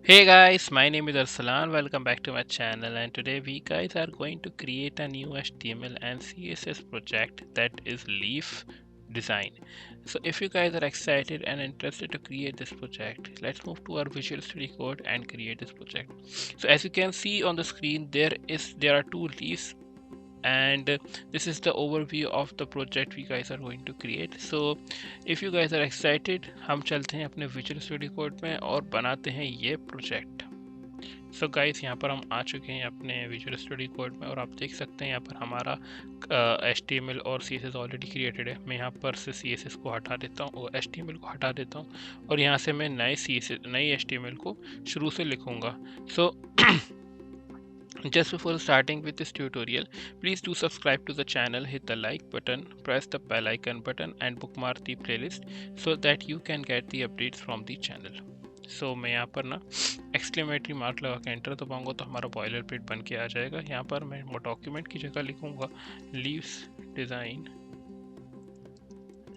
Hey guys, my name is Arsalan. Welcome back to my channel, and today we guys are going to create a new HTML and CSS project that is Leaf Design. So if you guys are excited and interested to create this project, let's move to our Visual Studio Code and create this project. So as you can see on the screen, there are two leaves, and this is the overview of the project we guys are going to create. So if you guys are excited, हम चलते हैं अपने visual studio code में और बनाते हैं ये project. So guys, यहाँ पर हम आ चुके हैं अपने विजुअल स्टूडियो कोड में और आप देख सकते हैं यहाँ पर हमारा HTML और CSS ऑलरेडी क्रिएटेड है. मैं यहाँ पर से CSS को हटा देता हूँ और HTML को हटा देता हूँ और यहाँ से मैं नई HTML को शुरू से लिखूँगा. सो just before starting with this tutorial, please do subscribe to the channel, hit the like button, press the bell icon button and bookmark the playlist so that you can get the updates from the channel. So मैं यहाँ पर ना exclamatory mark लगा के enter दबाऊंगा तो हमारा boiler plate बन के आ जाएगा. यहाँ पर मैं डॉक्यूमेंट की जगह लिखूंगा leaves design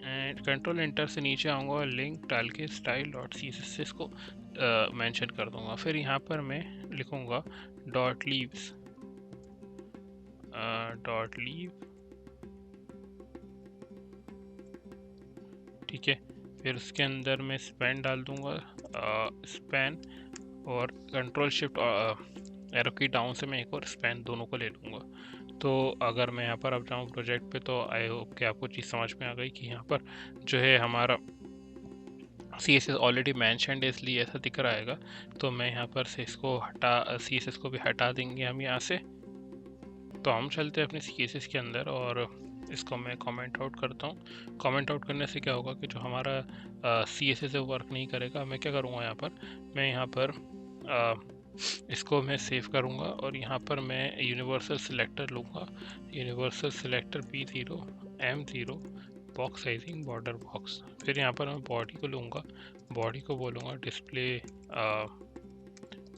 and control enter से नीचे आऊँगा और लिंक डाल के स्टाइल डॉट CSS को मेंशन कर दूंगा. फिर यहाँ पर मैं लिखूंगा डॉट लीव्स डॉट लीव, ठीक है. फिर उसके अंदर मैं स्पैन डाल दूंगा, स्पैन, और कंट्रोल शिफ्ट एरो की डाउन से मैं एक और स्पैन दोनों को ले लूँगा. तो अगर मैं यहाँ पर अब जाऊँ प्रोजेक्ट पे तो आई होप कि आपको चीज़ समझ में आ गई कि यहाँ पर जो है हमारा CSS ऑलरेडी मैंशनड है इसलिए ऐसा दिख रहा है. तो मैं यहाँ पर से इसको CSS को भी हटा देंगे हम यहाँ से. तो हम चलते हैं अपने CSS के अंदर और इसको मैं कमेंट आउट करता हूँ. कमेंट आउट करने से क्या होगा कि जो हमारा CSS है वो वर्क नहीं करेगा. मैं क्या करूँगा, मैं यहाँ पर इसको मैं सेव करूँगा और यहाँ पर मैं यूनिवर्सल सिलेक्टर लूँगा. Universal selector P0 M0 box sizing border box. फिर यहाँ पर मैं बॉडी को लूँगा, बॉडी को बोलूँगा डिस्प्ले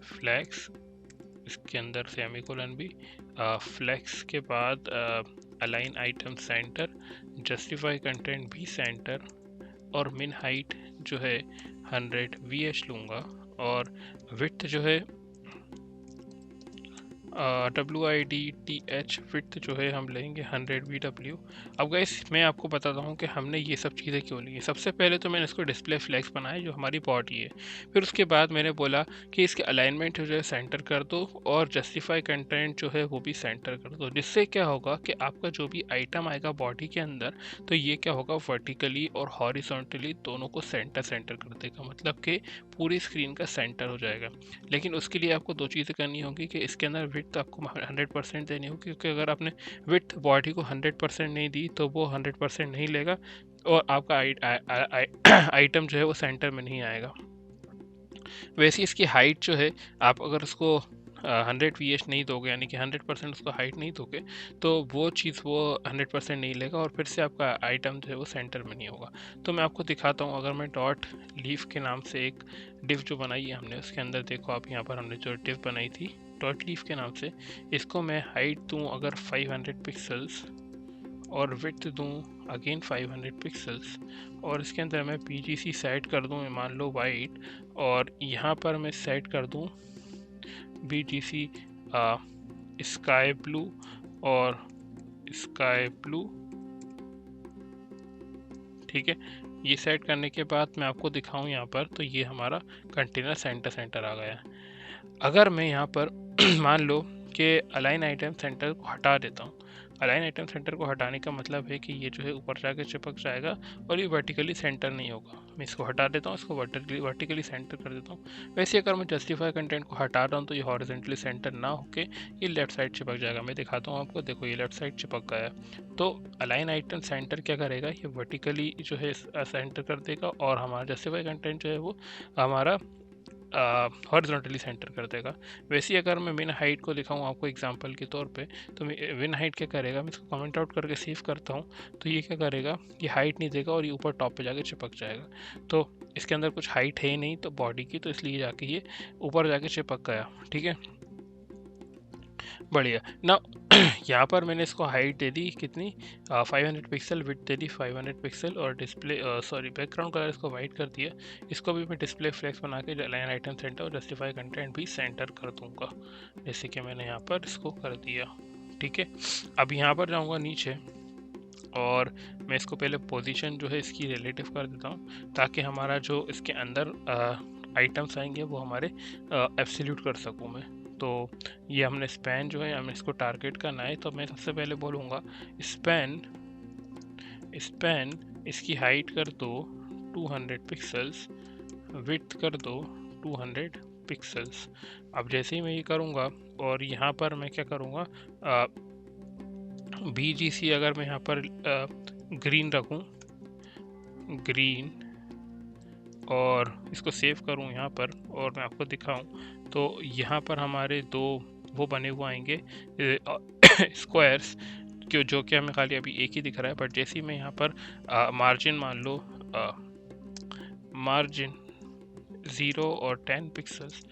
फ्लैग्स, इसके अंदर सेमीकोलन भी, फ्लैक्स के बाद align item centre, justify content भी सेंटर, और मिन हाइट जो है 100 VH लूँगा और विड्थ जो है WIDTH विड्थ जो है हम लेंगे 100 VW. अब गाइस मैं आपको बताता हूँ कि हमने ये सब चीज़ें क्यों ली. सबसे पहले तो मैंने इसको डिस्प्ले फ्लैग्स बनाया जो हमारी बॉडी है. फिर उसके बाद मैंने बोला कि इसके अलाइनमेंट जो है सेंटर कर दो और जस्टिफाई कंटेंट जो है वो भी सेंटर कर दो. जिससे क्या होगा कि आपका जो भी आइटम आएगा बॉडी के अंदर तो ये क्या होगा, वर्टिकली और हॉरिजॉन्टली दोनों को सेंटर सेंटर कर देगा, मतलब कि पूरी स्क्रीन का सेंटर हो जाएगा. लेकिन उसके लिए आपको दो चीज़ें करनी होगी कि इसके अंदर विड्थ आपको 100% देनी होगी, क्योंकि अगर आपने विड्थ बॉडी को 100% नहीं दी तो वो 100% नहीं लेगा और आपका आइटम जो है वो सेंटर में नहीं आएगा. वैसे इसकी हाइट जो है, आप अगर उसको 100 VH नहीं दोगे, यानी कि 100% उसको हाइट नहीं दोगे, तो वो चीज़ वो 100% नहीं लेगा और फिर से आपका आइटम जो है वो सेंटर में नहीं होगा. तो मैं आपको दिखाता हूँ. अगर मैं डॉट लीफ के नाम से एक डिव जो बनाई है हमने, उसके अंदर देखो आप, यहाँ पर हमने जो डिव बनाई थी डॉट लीफ के नाम से, इसको मैं हाइट दूँ अगर 500 पिक्सल्स और विड्थ दूँ अगेन 500 पिक्सल्स, और इसके अंदर मैं PGC सेट कर दूँ मान लो वाइट, और यहाँ पर मैं सेट कर दूँ BTC स्काई ब्लू और स्काई ब्लू. ठीक है, ये सेट करने के बाद मैं आपको दिखाऊं यहाँ पर, तो ये हमारा कंटेनर सेंटर आ गया. अगर मैं यहाँ पर मान लो कि अलाइन आइटम सेंटर को हटा देता हूँ. अलाइन आइटम सेंटर को हटाने का मतलब है कि ये जो है ऊपर जाके चिपक जाएगा और ये वर्टिकली सेंटर नहीं होगा. मैं इसको हटा देता हूँ, इसको वर्टिकली सेंटर कर देता हूँ. वैसे अगर मैं जस्टिफाई कंटेंट को हटा रहा हूँ तो ये हॉरिजॉन्टली सेंटर ना होके ये लेफ्ट साइड चिपक जाएगा. मैं दिखाता हूँ आपको, देखो ये लेफ्ट साइड चिपक गया. तो अलाइन आइटम सेंटर क्या करेगा, ये वर्टिकली जो है सेंटर कर देगा और हमारा जस्टिफाई कंटेंट जो है वो हमारा हॉरिजॉन्टली सेंटर कर देगा. वैसे ही अगर मैं मिन हाइट को दिखाऊँ आपको एग्जांपल के तौर पे, तो मिन हाइट क्या करेगा, मैं इसको कमेंट आउट करके सेव करता हूँ. तो ये क्या करेगा, ये हाइट नहीं देगा और ये ऊपर टॉप पे जाके चिपक जाएगा. तो इसके अंदर कुछ हाइट है ही नहीं तो बॉडी की, तो इसलिए जाके ये ऊपर जाके चिपक गया. ठीक है, बढ़िया ना। यहाँ पर मैंने इसको हाइट दे दी कितनी, 500 पिक्सल, विड्थ दे दी 500 पिक्सल, और डिस्प्ले सॉरी बैकग्राउंड कलर इसको वाइट कर दिया। इसको भी मैं डिस्प्ले फ्लेक्स बना के लाइन आइटम सेंटर और जस्टिफाई कंटेंट भी सेंटर कर दूंगा, जैसे कि मैंने यहाँ पर इसको कर दिया। ठीक है, अब यहाँ पर जाऊँगा नीचे और मैं इसको पहले पोजीशन जो है इसकी रिलेटिव कर देता हूँ, ताकि हमारा जो इसके अंदर आइटम्स आएंगे वो हमारे एब्सोल्यूट कर सकूँ मैं। तो ये हमने स्पैन जो है हमें इसको टारगेट करना है, तो मैं सबसे पहले बोलूँगा स्पैन स्पैन इसकी हाइट कर दो 200 पिक्सल्स, विड्थ कर दो 200 पिक्सल्स। अब जैसे ही मैं ये करूँगा और यहाँ पर मैं क्या करूँगा, BGC अगर मैं यहाँ पर ग्रीन रखूँ, ग्रीन, और इसको सेव करूँ यहाँ पर और मैं आपको दिखाऊँ, तो यहाँ पर हमारे दो वो बने हुए आएंगे स्क्वायर्स, जो कि हमें खाली अभी एक ही दिख रहा है। बट जैसे ही मैं यहाँ पर मार्जिन मान लो मार्जिन 0 और 10 पिक्सल्स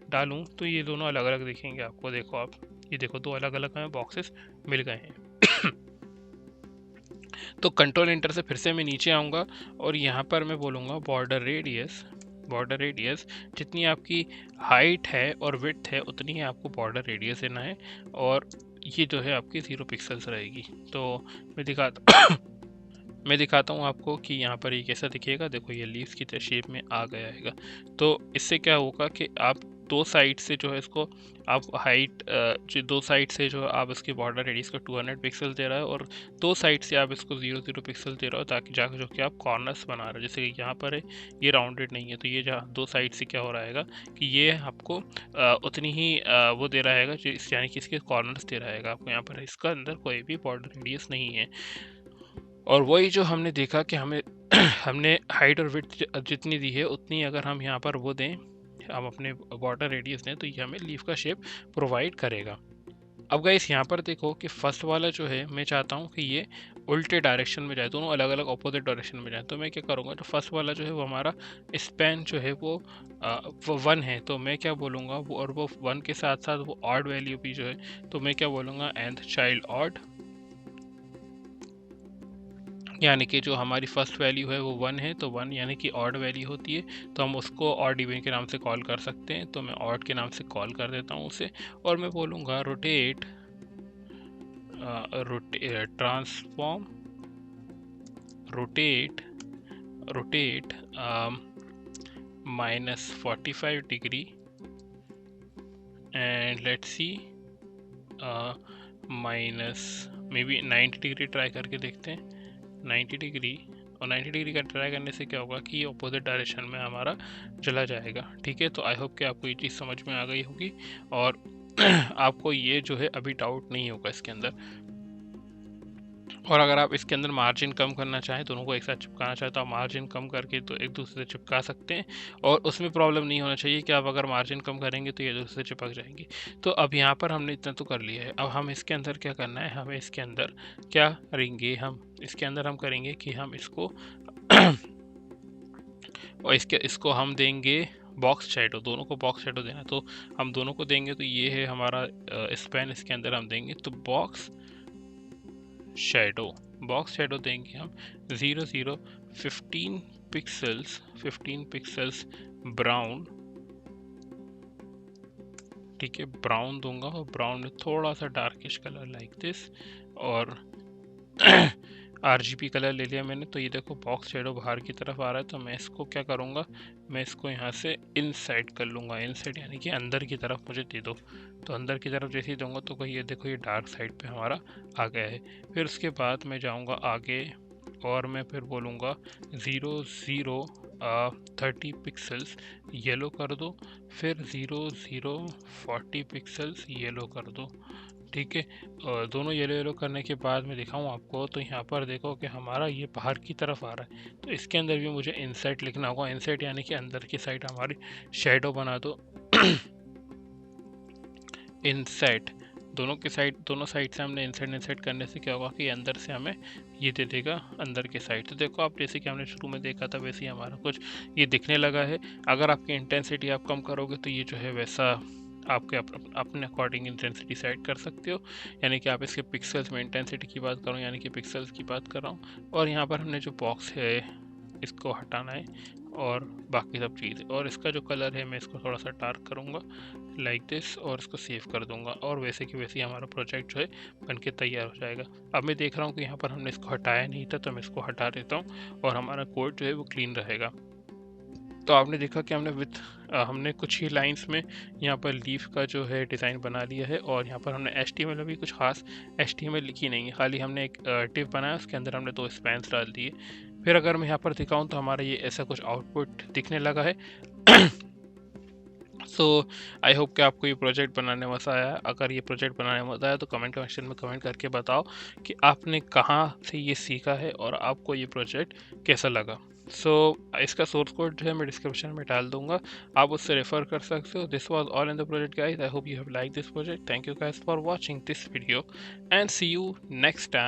डालूँ, तो ये दोनों अलग अलग दिखेंगे आपको। देखो आप, ये देखो दो अलग अलग हमें बॉक्सेस मिल गए हैं। तो कंट्रोल इंटर से फिर से मैं नीचे आऊँगा और यहाँ पर मैं बोलूँगा बॉर्डर रेडियस जितनी आपकी हाइट है और विड्थ है उतनी ही आपको बॉर्डर रेडियस देना है, और ये जो है आपकी 0 पिक्सल्स रहेगी। तो मैं दिखाता हूँ आपको कि यहाँ पर ये कैसा दिखेगा। देखो ये लीव्स की शेप में आ गया है। तो इससे क्या होगा कि आप दो साइड से जो है इसको आप हाइट जो दो साइड से जो आप इसकी बॉर्डर रेडियस को 200 पिक्सल दे रहा है और दो साइड से आप इसको 0 पिक्सल दे रहा हो, ताकि जाकर जो कि आप कॉर्नर्स बना रहे हो। जैसे कि यहाँ पर है ये राउंडेड नहीं है, तो ये जहाँ दो साइड से क्या हो रहा है कि ये आपको उतनी ही वो दे रहा है, यानी कि इसके कॉर्नर्स दे रहा है आपको। यहाँ पर इसका अंदर कोई भी बॉर्डर रेडियस नहीं है। और वही जो हमने देखा कि हमें हमने हाइट और विड्थ जितनी दी है उतनी अगर हम यहाँ पर वो दें, हम अपने बॉर्डर रेडियस दें, तो ये हमें लीफ का शेप प्रोवाइड करेगा। अब गाइस यहाँ पर देखो कि फर्स्ट वाला जो है मैं चाहता हूँ कि ये उल्टे डायरेक्शन में जाए, दोनों अलग अलग ऑपोजिट डायरेक्शन में जाए। तो मैं क्या करूँगा, जो फर्स्ट वाला जो है वो हमारा स्पैन जो है वो 1 है, तो मैं क्या बोलूँगा वो, और वो 1 के साथ साथ वो ऑड वैल्यू भी जो है, तो मैं क्या बोलूँगा nth चाइल्ड ऑड, यानी कि जो हमारी फर्स्ट वैल्यू है वो 1 है, तो 1 यानी कि ऑड वैल्यू होती है, तो हम उसको ऑड इवन के नाम से कॉल कर सकते हैं। तो मैं ऑड के नाम से कॉल कर देता हूँ उसे, और मैं बोलूँगा rotate transform rotate -45 degree and let's see minus may be 90 degree try करके देखते हैं। 90 डिग्री, और 90 डिग्री का ट्राई करने से क्या होगा कि ये अपोजिट डायरेक्शन में हमारा चला जाएगा। ठीक है, तो आई होप कि आपको ये चीज़ समझ में आ गई होगी और आपको ये जो है अभी डाउट नहीं होगा इसके अंदर। और अगर आप इसके अंदर मार्जिन कम करना चाहें, दोनों को एक साथ चिपकाना चाहें, तो आप मार्जिन कम करके तो एक दूसरे से चिपका सकते हैं, और उसमें प्रॉब्लम नहीं होना चाहिए कि आप अगर मार्जिन कम करेंगे तो ये दूसरे से चिपक जाएंगी। तो अब यहाँ पर हमने इतना तो कर लिया है। अब हम इसके अंदर क्या करना है, हमें इसके अंदर क्या करेंगे, हम इसके अंदर हम करेंगे कि हम इसको और इसको हम देंगे बॉक्स शैडो, दोनों को बॉक्स शैडो देना। तो हम दोनों को देंगे, तो ये है हमारा स्पैन, इसके अंदर हम देंगे तो बॉक्स शेडो देंगे हम 0 15 पिक्सल्स ब्राउन। ठीक है, ब्राउन दूंगा, और ब्राउन में थोड़ा सा डार्किश कलर लाइक दिस, और RGB कलर ले लिया मैंने। तो ये देखो बॉक्स शेडो बाहर की तरफ आ रहा है, तो मैं इसको क्या करूँगा, मैं इसको यहाँ से इनसाइड कर लूँगा। इनसाइड यानी कि अंदर की तरफ मुझे दे दो। तो अंदर की तरफ जैसे ही दूंगा तो ये देखो ये डार्क साइड पे हमारा आ गया है। फिर उसके बाद मैं जाऊँगा आगे और मैं फिर बोलूँगा 0 30 पिक्सल्स येलो कर दो, फिर 0 40 पिक्सल्स येलो कर दो। ठीक है, दोनों येलो करने के बाद मैं दिखाऊँ आपको, तो यहाँ पर देखो कि हमारा ये बाहर की तरफ आ रहा है, तो इसके अंदर भी मुझे इनसाइड लिखना होगा। इनसाइड यानी कि अंदर की साइड हमारी शेडो बना दो। इनसाइड दोनों साइड से हमने इनसाइड करने से क्या होगा कि अंदर से हमें ये दे देगा अंदर के साइड। तो देखो आप, जैसे कि हमने शुरू में देखा था वैसे ही हमारा कुछ ये दिखने लगा है। अगर आपकी इंटेंसिटी आप कम करोगे तो ये जो है वैसा आपके अपने अकॉर्डिंग इंटेंसिटी सेट कर सकते हो। यानी कि आप इसके पिक्सल्स में इंटेंसिटी की बात करो, यानी कि पिक्सल्स की बात कर रहा हूँ। और यहाँ पर हमने जो बॉक्स है इसको हटाना है और बाकी सब चीज़। और इसका जो कलर है मैं इसको थोड़ा सा डार्क करूँगा लाइक दिस, और इसको सेव कर दूंगा, और वैसे कि वैसे ही हमारा प्रोजेक्ट जो है बन के तैयार हो जाएगा। अब मैं देख रहा हूँ कि यहाँ पर हमने इसको हटाया नहीं था, तो मैं इसको हटा देता हूँ और हमारा कोड जो है वो क्लीन रहेगा। तो आपने देखा कि हमने कुछ ही लाइंस में यहाँ पर लीफ का जो है डिज़ाइन बना लिया है, और यहाँ पर हमने HTML में भी कुछ खास HTML लिखी नहीं है, खाली हमने एक डिव बनाया, उसके अंदर हमने 2 स्पैन्स डाल दिए। फिर अगर मैं यहाँ पर दिखाऊँ तो हमारा ये ऐसा कुछ आउटपुट दिखने लगा है। सो आई होप कि आपको ये प्रोजेक्ट बनाने में मज़ा आया। अगर ये प्रोजेक्ट बनाने में मज़ा आया तो कमेंट सेक्शन में कमेंट करके बताओ कि आपने कहाँ से ये सीखा है और आपको ये प्रोजेक्ट कैसा लगा। सो इसका सोर्स कोड जो है मैं डिस्क्रिप्शन में डाल दूंगा, आप उससे रेफर कर सकते हो। This was all in the project guys, I hope you have like this project. Thank you guys for watching this video and see you next time.